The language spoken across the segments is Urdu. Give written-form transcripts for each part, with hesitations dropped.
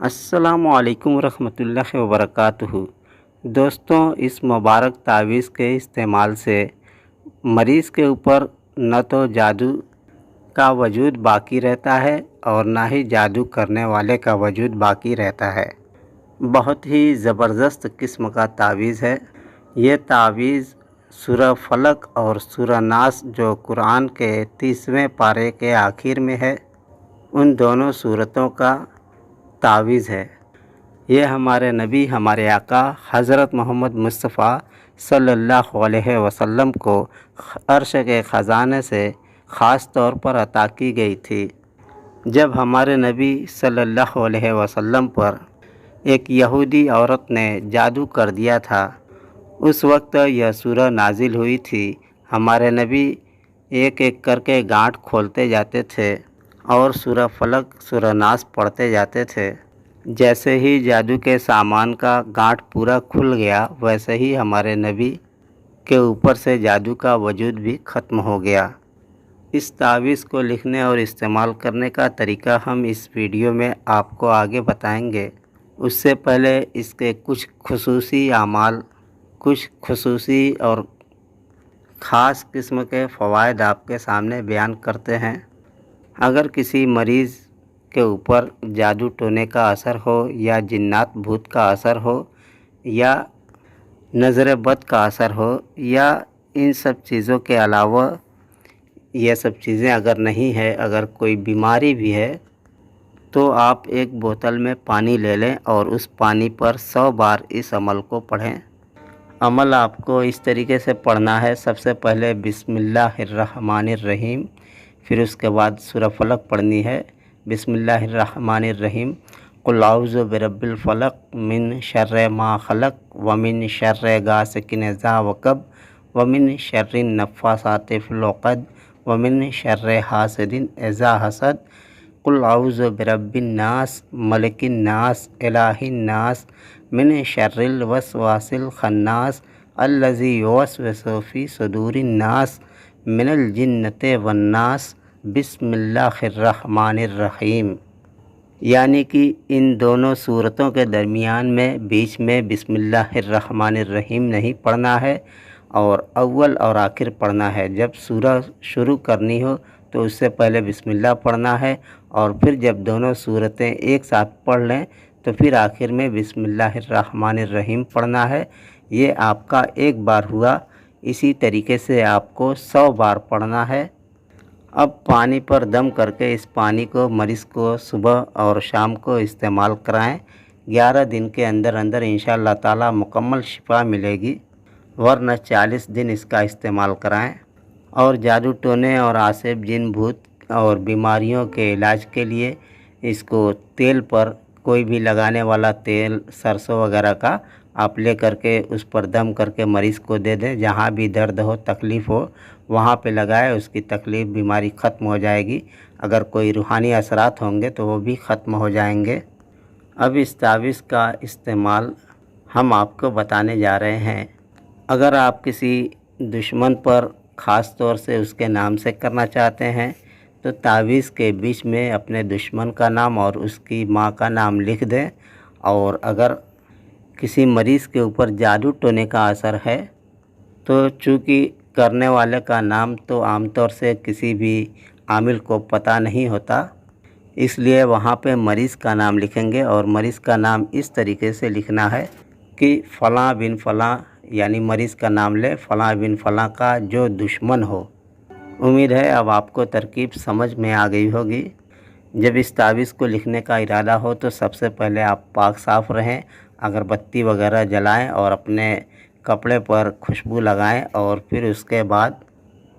السلام علیکم ورحمۃ اللہ وبرکاتہ۔ دوستوں، اس مبارک تعویذ کے استعمال سے مریض کے اوپر نہ تو جادو کا وجود باقی رہتا ہے اور نہ ہی جادو کرنے والے کا وجود باقی رہتا ہے۔ بہت ہی زبردست قسم کا تعویذ ہے۔ یہ تعویذ سورہ فلق اور سورہ ناس جو قرآن کے 30ویں پارے کے آخر میں ہے، ان دونوں سورتوں کا تعویذ ہے۔ یہ ہمارے نبی، ہمارے آقا حضرت محمد مصطفیٰ صلی اللہ علیہ وسلم کو عرش کے خزانے سے خاص طور پر عطا کی گئی تھی۔ جب ہمارے نبی صلی اللہ علیہ وسلم پر ایک یہودی عورت نے جادو کر دیا تھا، اس وقت یہ سورہ نازل ہوئی تھی۔ ہمارے نبی ایک ایک کر کے گانٹھ کھولتے جاتے تھے اور سورہ فلق، سورہ ناس پڑھتے جاتے تھے۔ جیسے ہی جادو کے سامان کا گانٹھ پورا کھل گیا، ویسے ہی ہمارے نبی کے اوپر سے جادو کا وجود بھی ختم ہو گیا۔ اس تعویذ کو لکھنے اور استعمال کرنے کا طریقہ ہم اس ویڈیو میں آپ کو آگے بتائیں گے۔ اس سے پہلے اس کے کچھ خصوصی اعمال، کچھ خصوصی اور خاص قسم کے فوائد آپ کے سامنے بیان کرتے ہیں۔ اگر کسی مریض کے اوپر جادو ٹونے کا اثر ہو، یا جنات بھوت کا اثر ہو، یا نظر بد کا اثر ہو، یا ان سب چیزوں کے علاوہ یہ سب چیزیں اگر نہیں ہے، اگر کوئی بیماری بھی ہے، تو آپ ایک بوتل میں پانی لے لیں اور اس پانی پر 100 بار اس عمل کو پڑھیں۔ عمل آپ کو اس طریقے سے پڑھنا ہے۔ سب سے پہلے بسم اللہ الرحمن الرحیم، پھر اس کے بعد سورہ فلق پڑھنی ہے۔ بسم اللہ الرحمن الرحیم، قل اعوذ برب الفلق من شر ما خلق ومن شر غاسق اذا وقب ومن شر النفاثات فی العقد ومن شر حاسد اذا حسد، قل اعوذ برب الناس ملک الناس الہ الناس من شر الوسواس الخناس الذی یوسوس فی صدور الناس من الجنۃ والناس، بسم اللہ الرحمن الرحیم۔ یعنی کہ ان دونوں صورتوں کے درمیان میں بیچ میں بسم اللہ الرحمن الرحیم نہیں پڑھنا ہے، اور اول اور آخر پڑھنا ہے۔ جب سورہ شروع کرنی ہو تو اس سے پہلے بسم اللہ پڑھنا ہے، اور پھر جب دونوں صورتیں ایک ساتھ پڑھ لیں تو پھر آخر میں بسم اللہ الرحمن الرحیم پڑھنا ہے۔ یہ آپ کا ایک بار ہوا۔ اسی طریقے سے آپ کو 100 بار پڑھنا ہے۔ اب پانی پر دم کر کے اس پانی کو مریض کو صبح اور شام کو استعمال کرائیں۔ 11 دن کے اندر اندر انشاءاللہ تعالی مکمل شفا ملے گی، ورنہ 40 دن اس کا استعمال کرائیں۔ اور جادو ٹونے اور عاصب جن بھوت اور بیماریوں کے علاج کے لیے اس کو تیل پر، کوئی بھی لگانے والا تیل سرسوں وغیرہ کا آپ لے کر کے اس پر دم کر کے مریض کو دے دیں۔ جہاں بھی درد ہو، تکلیف ہو، وہاں پہ لگائے، اس کی تکلیف، بیماری ختم ہو جائے گی۔ اگر کوئی روحانی اثرات ہوں گے تو وہ بھی ختم ہو جائیں گے۔ اب اس تعویذ کا استعمال ہم آپ کو بتانے جا رہے ہیں۔ اگر آپ کسی دشمن پر خاص طور سے اس کے نام سے کرنا چاہتے ہیں تو تعویذ کے بیچ میں اپنے دشمن کا نام اور اس کی ماں کا نام لکھ دیں۔ اور اگر کسی مریض کے اوپر جادو ٹونے کا اثر ہے تو چونکہ کرنے والے کا نام تو عام طور سے کسی بھی عامل کو پتہ نہیں ہوتا، اس لیے وہاں پہ مریض کا نام لکھیں گے، اور مریض کا نام اس طریقے سے لکھنا ہے کہ فلاں بن فلاں، یعنی مریض کا نام لے، فلاں بن فلاں کا جو دشمن ہو۔ امید ہے اب آپ کو ترکیب سمجھ میں آ گئی ہوگی۔ جب اس تعویذ کو لکھنے کا ارادہ ہو تو سب سے پہلے آپ پاک صاف رہیں، اگربتی وغیرہ جلائیں اور اپنے کپڑے پر خوشبو لگائیں، اور پھر اس کے بعد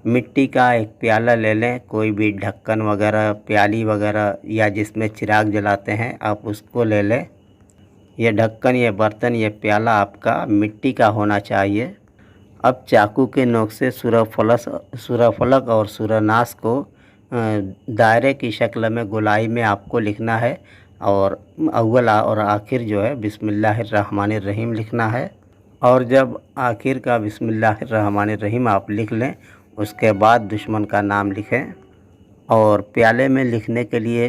مٹی کا ایک پیالہ لے لیں، کوئی بھی ڈھکن وغیرہ، پیالی وغیرہ، یا جس میں چراغ جلاتے ہیں آپ اس کو لے لیں۔ یہ ڈھکن، یہ برتن، یہ پیالہ آپ کا مٹی کا ہونا چاہیے۔ اب چاقو کے نوک سے سورہ فلق اور سورہ ناس کو دائرے کی شکل میں گولائی میں آپ کو لکھنا ہے، اور اول اور آخر جو ہے بسم اللہ الرحمن الرحیم لکھنا ہے۔ اور جب آخر کا بسم اللہ الرحمن الرحیم آپ لکھ لیں، اس کے بعد دشمن کا نام لکھیں۔ اور پیالے میں لکھنے کے لیے